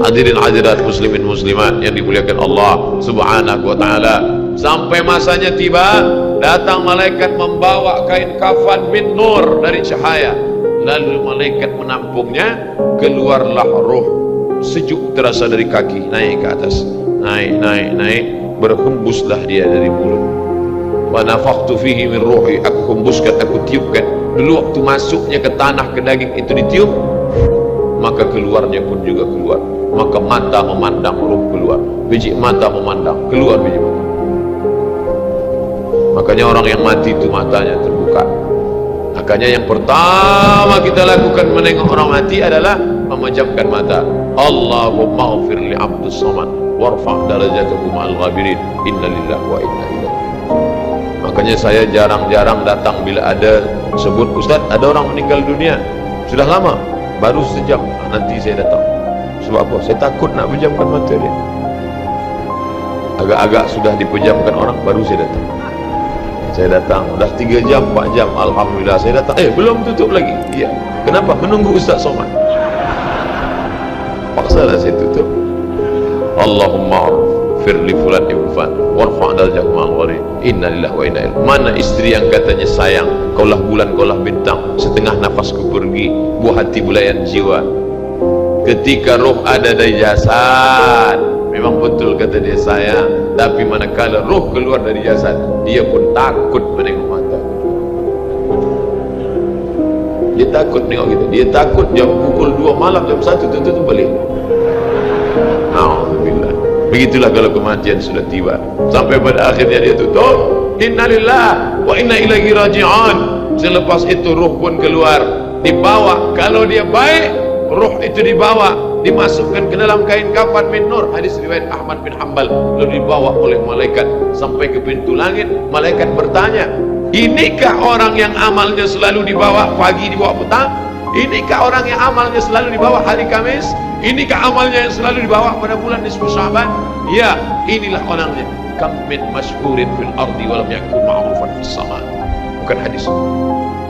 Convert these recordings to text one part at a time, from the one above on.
Hadirin hadirat muslimin muslimat yang dimuliakan Allah subhanahu wa ta'ala, sampai masanya tiba, datang malaikat membawa kain kafan min nur, dari cahaya. Lalu malaikat menampungnya, keluarlah ruh sejuk terasa dari kaki, naik ke atas, naik, berhembuslah dia dari mulut. Wa nafakhtu fihi min ruhi, aku hembuskan, aku tiupkan. Dulu waktu masuknya ke tanah, ke daging itu ditiup, maka keluarnya pun juga keluar. Maka mata memandang, ruh keluar. Biji mata memandang, keluar biji mata. Makanya orang yang mati itu matanya terbuka. Makanya yang pertama kita lakukan menengok orang mati adalah memejamkan mata. Allahumma ghfir li abdus samad warfa' darajatahu ma'al ghabirin, inna lillahi wa inna ilaihi. Makanya saya jarang-jarang datang bila ada sebut, Ustaz ada orang meninggal dunia, sudah lama, baru sejam, nanti saya datang. Sebab apa? Saya takut nak pejamkan mata dia. Agak-agak sudah dipejamkan orang, baru saya datang. Saya datang, dah 3 jam, 4 jam, alhamdulillah saya datang. Belum tutup lagi. Iya. Kenapa? Menunggu Ustaz Somad. Paksalah saya tutup. Allahumma ghfir li fulan ibn fulan warfa' darajatahu ma'al ghabirin, inna lillahi wa inna ilaihi. Mana istri yang katanya sayang, kaulah bulan, kaulah bintang, setengah nafasku pergi, buah hati bulayan jiwa. Ketika roh ada dari jasad, memang betul kata dia sayang, tapi manakala roh keluar dari jasad, dia pun takut menengok mata. Dia takut tengok kita. Dia takut jam pukul 2 malam, jam 1 tutup balik. Alhamdulillah. Begitulah kalau kematian sudah tiba. Sampai pada akhirnya dia tutup, innalillah wa inna ilaihi raji'un. Selepas itu roh pun keluar, dibawa. Kalau dia baik, roh itu dibawa, dimasukkan ke dalam kain kafan min nur. Hadis riwayat Ahmad bin Hanbal. Lalu dibawa oleh malaikat sampai ke pintu langit. Malaikat bertanya, inikah orang yang amalnya selalu dibawa pagi, dibawa petang? Inikah orang yang amalnya selalu dibawa hari Kamis? Inikah amalnya yang selalu dibawa pada bulan nisfu Sya'ban? Ya, inilah orangnya. Kam min masyhurin fil ardi wa lam yakun ma'rufan fis sama. Bukan hadis.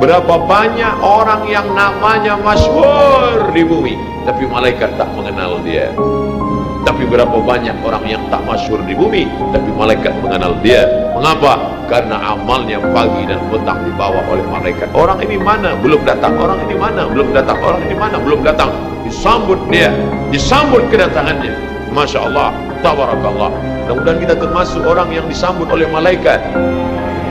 Berapa banyak orang yang namanya masyhur di bumi, tapi malaikat tak mengenal dia. Tapi berapa banyak orang yang tak masyhur di bumi, tapi malaikat mengenal dia. Mengapa? Karena amalnya pagi dan petang dibawa oleh malaikat. Orang ini mana? Belum datang. Orang ini mana? Belum datang. Orang ini mana? Belum datang. Disambut dia, disambut kedatangannya. Masya Allah, tabarakallah. Mudah-mudahan kita termasuk orang yang disambut oleh malaikat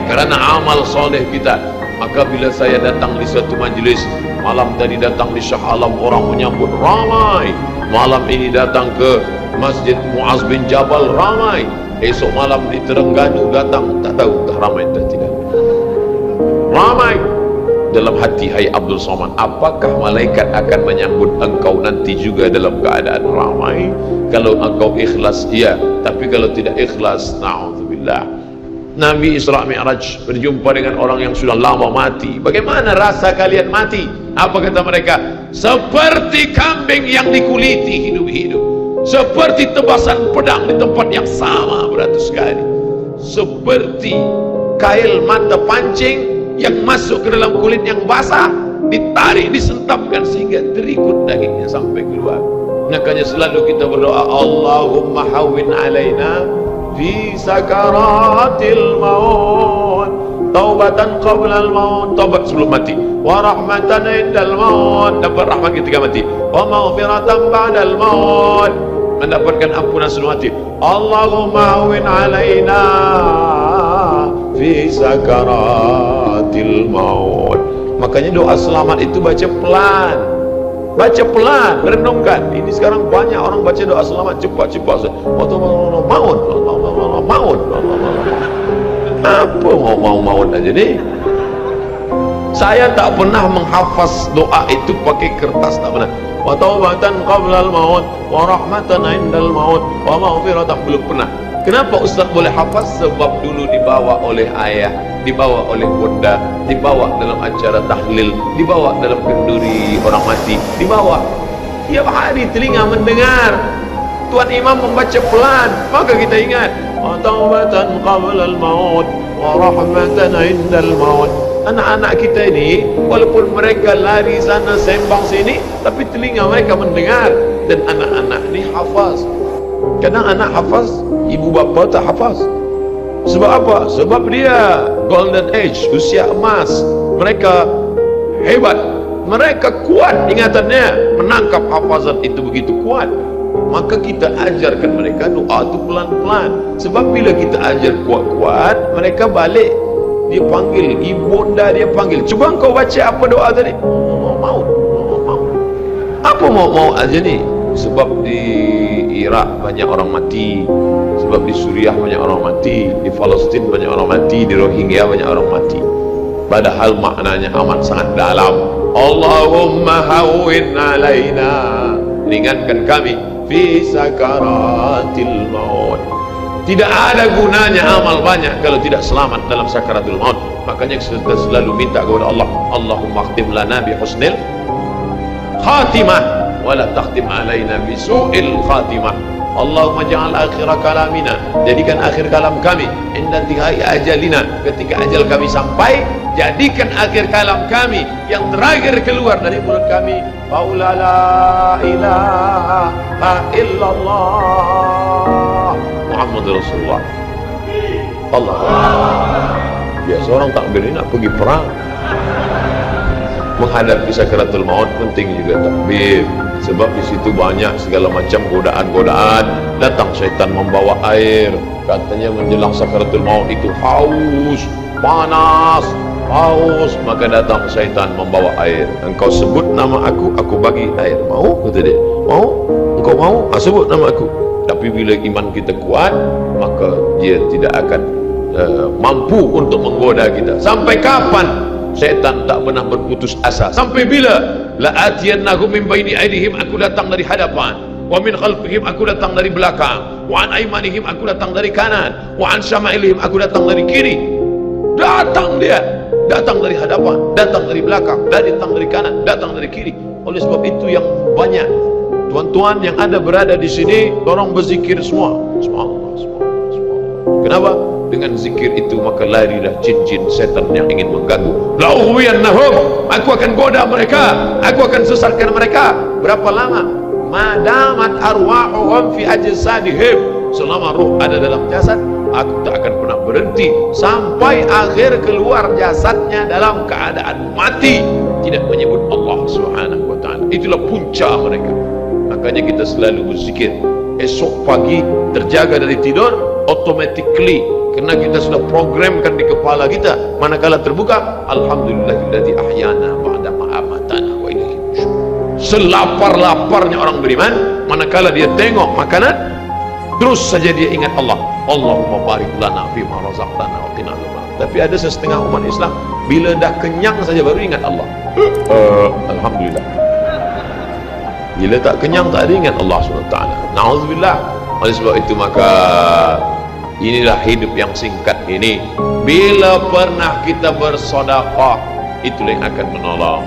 karena amal soleh kita. Maka bila saya datang di suatu majlis, malam tadi datang di Shah Alam, orang menyambut ramai. Malam ini datang ke Masjid Muaz bin Jabal, ramai. Esok malam di Terengganu datang, tak tahu tak ramai atau tidak. Ramai. Dalam hati, hai Abdul Somad, apakah malaikat akan menyambut engkau nanti juga dalam keadaan ramai? Kalau engkau ikhlas, iya. Tapi kalau tidak ikhlas, na'udzubillah. Nabi Isra Mi'raj berjumpa dengan orang yang sudah lama mati. Bagaimana rasa kalian mati? Apa kata mereka? Seperti kambing yang dikuliti hidup-hidup, seperti tebasan pedang di tempat yang sama beratus kali, seperti kail mata pancing yang masuk ke dalam kulit yang basah, ditarik, disentapkan sehingga terikut dagingnya sampai keluar. Makanya selalu kita berdoa, Allahumma hawwin alaina fi sakaratil maut, taubatan qabla al maut, taubat sebelum mati, wa rahmatan indal maut, dapat rahmat ketika mati, wa maghfiratan ba'dal maut, mendapatkan ampunan sebelum mati. Allahumma hawwin alaina fi sakaratil maut. Makanya doa selamat itu baca pelan, baca pelan, renungkan. Ini sekarang banyak orang baca doa selamat cepat-cepat. Maut, maut, apa mau aja nih. Saya tak pernah menghafaz doa itu pakai kertas, tak pernah. Wa taubatan qabla al-maut wa rahmatan indal maut wa maghfiratan, belum pernah. Kenapa Ustaz boleh hafaz? Sebab dulu dibawa oleh ayah, dibawa oleh bunda, dibawa dalam acara tahlil, dibawa dalam kenduri orang mati, dibawa. Tiap hari telinga mendengar Tuan Imam membaca pelan, maka kita ingat, wa taubatan qabla al-maut wa rahmatan indal maut. Anak-anak kita ini walaupun mereka lari sana sembang sini, tapi telinga mereka mendengar. dan anak-anak ni hafaz. Kadang anak hafaz, ibu bapa tak hafaz. Sebab apa? Sebab dia golden age, usia emas. Mereka hebat, mereka kuat ingatannya, menangkap hafazan itu begitu kuat. Maka kita ajarkan mereka doa tu pelan-pelan. Sebab bila kita ajar kuat-kuat, mereka balik, dia panggil ibunda, dia panggil, cuba kau baca apa doa tadi. Mau apa mau aja ni. Sebab di Iraq banyak orang mati, sebab di Suriah banyak orang mati, di Palestin banyak orang mati, di Rohingya banyak orang mati, padahal maknanya amat sangat dalam. Allahumma hawwin alaina, ringankan kami fi sakaratil maut. Tidak ada gunanya amal banyak kalau tidak selamat dalam sakaratul maut. Makanya kita selalu minta kepada Allah, Allahumma khtim lana bi husnil khatimah wa la takhtim alaina bi su'il khatimah. Allahumma ja'al akhir kalamina, jadikan akhir kalam kami inda intihai ajalina, ketika ajal kami sampai, jadikan akhir kalam kami yang terakhir keluar dari mulut kami, qaula la ilaha illallah Muhammadur Rasulullah. Allah. Biasa orang takbir ini nak pergi perang, menghadapi sakaratul maut penting juga takbir. Sebab di situ banyak segala macam godaan-godaan. Datang syaitan membawa air, katanya menjelang sakaratul maut itu haus, panas, haus, maka datang syaitan membawa air. Engkau sebut nama aku bagi air. Mau? Kata dia. Mau? Engkau mau? Sebut nama aku. Tapi bila iman kita kuat, maka dia tidak akan mampu untuk menggoda kita. Sampai kapan syaitan tak pernah berputus asa? Sampai bila? La'atiyannahum min baini aydihim, aku datang dari hadapan, wa min khalfihim, aku datang dari belakang, wa an aymanihim, aku datang dari kanan, wa an syama'ilihim, aku datang dari kiri. Datang dia, datang dari hadapan, datang dari belakang, datang dari kanan, datang dari kiri. Oleh sebab itu yang banyak tuan-tuan yang ada berada di sini, tolong berzikir semua. Subhanallah, subhanallah, subhanallah. Kenapa? Dengan zikir itu maka larilah jin-jin setan yang ingin mengganggu. La'uwiyannahum, aku akan goda mereka, aku akan sesatkan mereka. Berapa lama? Madamat arwahuhum fi ajsadihim, selama ruh ada dalam jasad, aku tak akan pernah berhenti sampai akhir keluar jasadnya dalam keadaan mati, tidak menyebut Allah Subhanahu wa taala. Itulah punca mereka. Makanya kita selalu berzikir. Esok pagi terjaga dari tidur automatically, kerana kita sudah programkan di kepala kita, manakala terbuka, alhamdulillahilladzi ahyana ba'da ma amatana wa ilaihi nusyur. Selapar-laparnya orang beriman, manakala dia tengok makanan, terus saja dia ingat Allah. Allahumma barik lana fi ma razaqtana wa qina adzabannar. Tapi ada setengah umat Islam, bila dah kenyang saja baru ingat Allah. Alhamdulillah. Bila tak kenyang tak ada ingat Allah SWT. Na'udzubillah. Oleh sebab itu maka inilah hidup yang singkat ini. Bila pernah kita bersedekah, itulah yang akan menolong.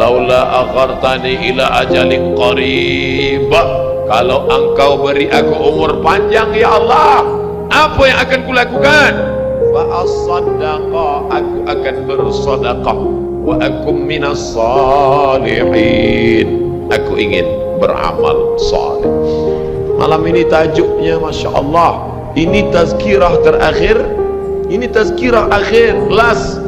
Laula akhartani ila ajalin qarib, kalau engkau beri aku umur panjang ya Allah, apa yang akan kulakukan? Fa as-sadaqah, aku akan bersedekah. Wa akum minas salihin, aku ingin beramal saleh. Malam ini tajuknya Masya Allah, ini tazkirah terakhir, ini tazkirah akhir, last,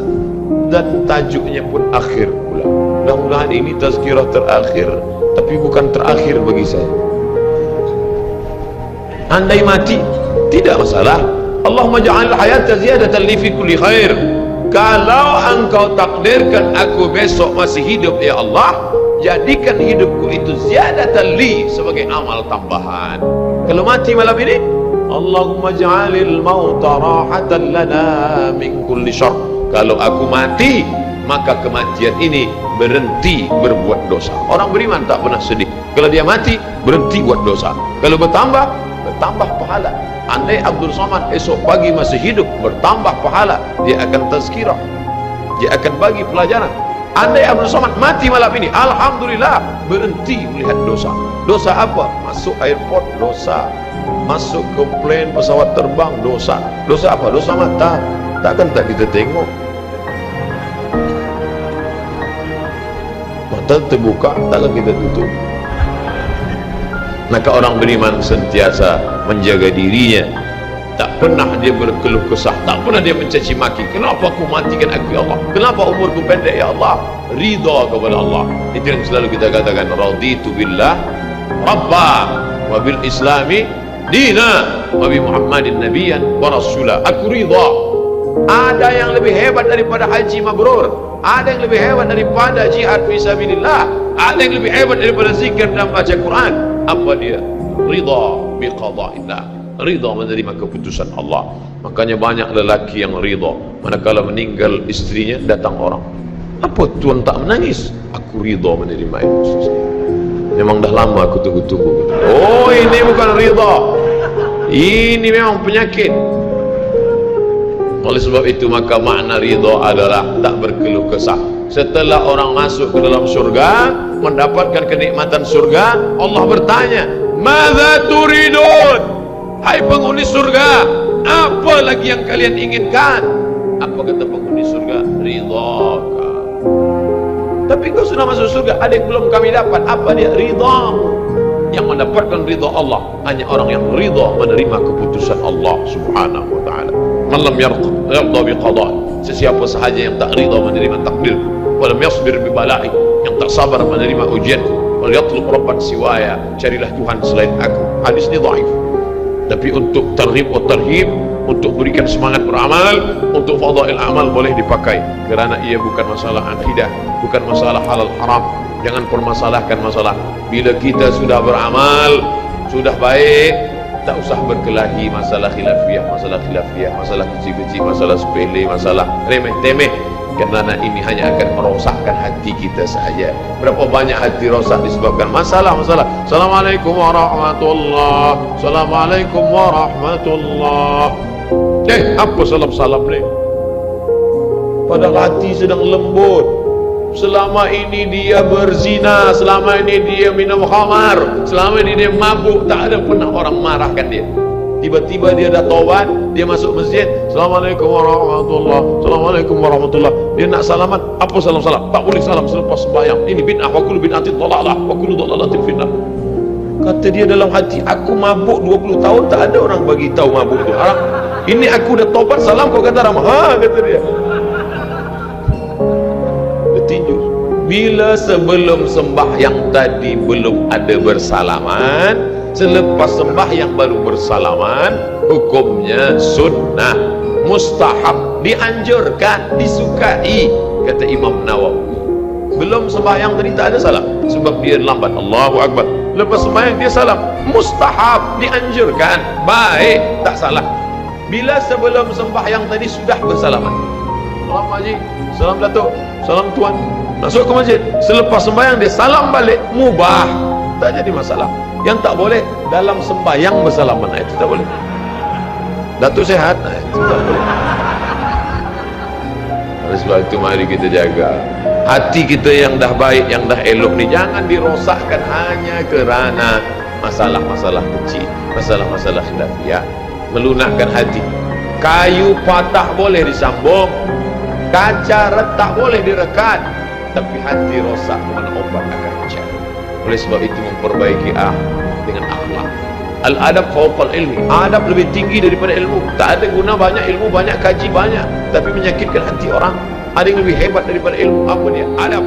dan tajuknya pun akhir pula. Mudah-mudahan ini tazkirah terakhir, tapi bukan terakhir bagi saya. Andai mati, tidak masalah. Allahumma ja'al hayata ziyadatan li fi kulli khair. Kalau engkau takdirkan aku besok masih hidup ya Allah, jadikan hidupku itu ziyadatan li, sebagai amal tambahan. Kalau mati malam ini, Allahumma ja'alil mauta rahatan lana min kulli syarr. Kalau aku mati, maka kematian ini berhenti berbuat dosa. Orang beriman tak pernah sedih. Kalau dia mati, berhenti buat dosa. Kalau bertambah pahala. Andai Abdul Somad esok pagi masih hidup, bertambah pahala, dia akan tazkirah, dia akan bagi pelajaran. Andai Abdul Somad mati malam ini, alhamdulillah, berhenti melihat dosa. Dosa apa? Masuk airport, dosa. Masuk ke plane pesawat terbang, dosa. Dosa apa? Dosa mata. Takkan tak kita tengok. Mata terbuka, takkan kita tutup. Maka orang beriman sentiasa menjaga dirinya, tak pernah dia berkeluh kesah, tak pernah dia mencaci maki. Kenapa aku matikan aku ya Allah, kenapa umurku pendek ya Allah? Ridha kepada Allah. Itu yang selalu kita katakan, raditu billah rabba wa bil islami dina wa bi muhammadin nabiyyan wa rasula. Aku ridha. Ada yang lebih hebat daripada haji mabrur, ada yang lebih hebat daripada jihad fisabilillah, ada yang lebih hebat daripada zikir dan baca Quran. Apa dia? Ridha bi qada'illah, ridha menerima keputusan Allah. Makanya banyak lelaki yang ridha manakala meninggal istrinya, datang orang, apa tuan tak menangis? Aku ridha menerima itu. Memang dah lama aku tunggu-tunggu. Oh, ini bukan ridha, ini memang penyakit. Oleh sebab itu maka makna ridha adalah tak berkeluh kesah. Setelah orang masuk ke dalam surga, mendapatkan kenikmatan surga, Allah bertanya, "Madza turidun?" Hai penghuni surga, apa lagi yang kalian inginkan? Apa kata penghuni surga? Ridhaka. Tapi kau sudah masuk surga, ada yang belum kami dapat. Apa dia? Ridhamu. Yang mendapatkan ridha Allah hanya orang yang ridha menerima keputusan Allah subhanahu wa ta'ala. Man lam yarda bi qada', sesiapa sahaja yang tak ridha menerima takdir, walam yasbir bi bala'i, yang tak sabar menerima ujian, wal yatlub rabban siwaya, carilah Tuhan selain aku. Hadis ini dhaif. Tapi untuk targhib wa tarhib, untuk berikan semangat beramal, untuk fadail amal boleh dipakai, kerana ia bukan masalah akidah, bukan masalah halal haram. Jangan permasalahkan masalah. Bila kita sudah beramal, sudah baik, tak usah berkelahi masalah khilafiyah, masalah kecil-kecil, masalah sepele, masalah remeh-temeh, kerana ini hanya akan merosakkan hati kita saja. Berapa banyak hati rosak disebabkan masalah-masalah. Assalamualaikum warahmatullahi, Assalamualaikum warahmatullahi. Apa salam-salam ni? Padahal hati sedang lembut. Selama ini dia berzina, selama ini dia minum khamar, selama ini dia mabuk, tak ada pernah orang marahkan dia. Tiba-tiba dia dah taubat, dia masuk masjid, Assalamualaikum warahmatullahi, Assalamualaikum warahmatullahi. Dia nak salaman, apa salam-salam? Tak boleh salam selepas sembahyang. Ini bid'ah, wa kullu bid'atin dhalalah, wa kullu dhalalatin finnar. Kata dia dalam hati, aku mabuk 20 tahun, tak ada orang bagi tahu mabuk tu haram. Ini aku dah taubat, salam kau kata ramah. Ha, kata dia. Tinju. Bila sebelum sembahyang tadi belum ada bersalaman, selepas sembahyang baru bersalaman, hukumnya sunnah, mustahab, dianjurkan, disukai, kata Imam Nawawi. Belum sembahyang tadi tak ada salam, sebab dia lambat. Allahu Akbar. Lepas sembahyang dia salam, mustahab, dianjurkan, baik, tak salah. Bila sebelum sembahyang tadi sudah bersalaman, salam haji, salam datuk, salam tuan, masuk ke masjid, selepas sembahyang dia salam balik, mubah, tak jadi masalah. Yang tak boleh dalam sembahyang bersalaman, itu tak boleh. Datuk sehat, itu tak boleh. Oleh sebab itu mari kita jaga hati kita yang dah baik, yang dah elok ni, jangan dirosakkan hanya kerana masalah-masalah kecil, masalah-masalah khilafiyah. Melunakkan hati. Kayu patah boleh disambung, kaca retak boleh direkat, tapi hati rosak mana obat akan mencari. Oleh sebab itu memperbaiki dengan akhlak. Al-adab fawqal ilmi, adab lebih tinggi daripada ilmu. Tak ada guna banyak ilmu, banyak kaji banyak, tapi menyakitkan hati orang. Ada yang lebih hebat daripada ilmu, apa dia? Adab.